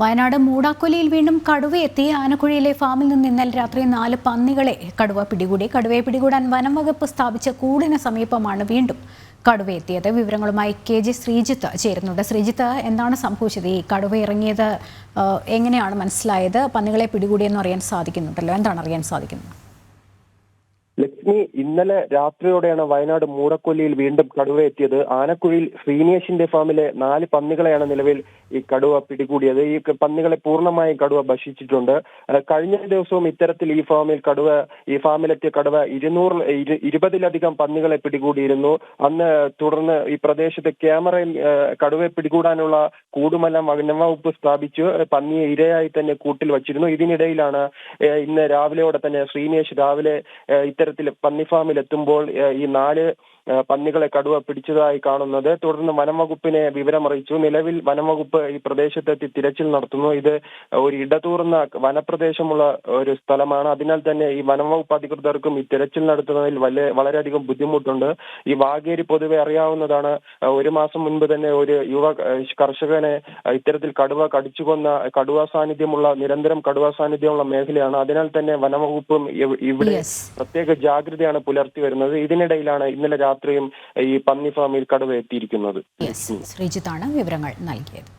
വയനാട് മൂടാക്കൊല്ലിയിൽ വീണ്ടും കടുവ എത്തി. ആനക്കുഴിയിലെ ഫാമിൽ നിന്ന് ഇന്നലെ രാത്രി 4 പന്നികളെ കടുവ പിടികൂടി. കടുവയെ പിടികൂടാൻ വനം വകുപ്പ് സ്ഥാപിച്ച കൂടിന് സമീപമാണ് വീണ്ടും കടുവ എത്തിയത്. വിവരങ്ങളുമായി KG ശ്രീജിത്ത് ചേരുന്നുണ്ട്. ശ്രീജിത്ത്, എന്താണ് സംഭവിച്ചത്? ഈ കടുവ ഇറങ്ങിയത് എങ്ങനെയാണ് മനസ്സിലായത്? പന്നികളെ പിടികൂടിയെന്ന് അറിയാൻ സാധിക്കുന്നുണ്ടല്ലോ, എന്താണ് അറിയാൻ സാധിക്കുന്നത്? ലക്ഷ്മി, ഇന്നലെ രാത്രിയോടെയാണ് വയനാട് മൂടക്കൊല്ലിയിൽ വീണ്ടും കടുവ എത്തിയത്. ആനക്കുഴിയിൽ ശ്രീനേഷിന്റെ ഫാമിലെ 4 പന്നികളെയാണ് നിലവിൽ ഈ കടുവ പിടികൂടിയത്. ഈ പന്നികളെ പൂർണ്ണമായും കടുവ ഭക്ഷിച്ചിട്ടുണ്ട്. കഴിഞ്ഞ ദിവസവും ഇത്തരത്തിൽ ഈ ഫാമിലെത്തിയ കടുവ 20-ലധികം പന്നികളെ പിടികൂടിയിരുന്നു. അന്ന് തുടർന്ന് ഈ പ്രദേശത്ത് ക്യാമറയിൽ കടുവയെ പിടികൂടാനുള്ള കൂടുമെല്ലാം വനംവകുപ്പ് സ്ഥാപിച്ചു. പന്നിയെ ഇരയായി തന്നെ കൂട്ടിൽ വച്ചിരുന്നു. ഇതിനിടയിലാണ് ഇന്ന് രാവിലെയോടെ തന്നെ ശ്രീനേഷ് ഇത്തരത്തിൽ പന്നി ഫാമിൽ എത്തുമ്പോൾ ഈ 4 പന്നികളെ കടുവ പിടിച്ചതായി കാണുന്നത്. തുടർന്ന് വനംവകുപ്പിനെ വിവരമറിയിച്ചു. നിലവിൽ വനംവകുപ്പ് ഈ പ്രദേശത്തെത്തി തിരച്ചിൽ നടത്തുന്നു. ഇത് ഒരു ഇടതൂർന്ന വനപ്രദേശമുള്ള ഒരു സ്ഥലമാണ്. അതിനാൽ തന്നെ ഈ വനംവകുപ്പ് അധികൃതർക്കും ഈ തിരച്ചിൽ നടത്തുന്നതിൽ വളരെയധികം ബുദ്ധിമുട്ടുണ്ട്. ഈ വാഗേരി പൊതുവെ അറിയാവുന്നതാണ്. 1 മാസം മുൻപ് തന്നെ ഒരു യുവ കർഷകനെ ഇത്തരത്തിൽ കടുവ കടിച്ചുകൊന്ന നിരന്തരം കടുവ സാന്നിധ്യമുള്ള മേഖലയാണ്. അതിനാൽ തന്നെ വനംവകുപ്പും ഇവിടെ പ്രത്യേക ജാഗ്രതയാണ് പുലർത്തി വരുന്നത്. ഇതിനിടയിലാണ് ഇന്നലെ രാത്രിയും ഈ പന്നി ഫാമിൽ കടുവ എത്തിയിരിക്കുന്നത്. ശ്രീജിത്താണ് വിവരങ്ങൾ നൽകിയത്.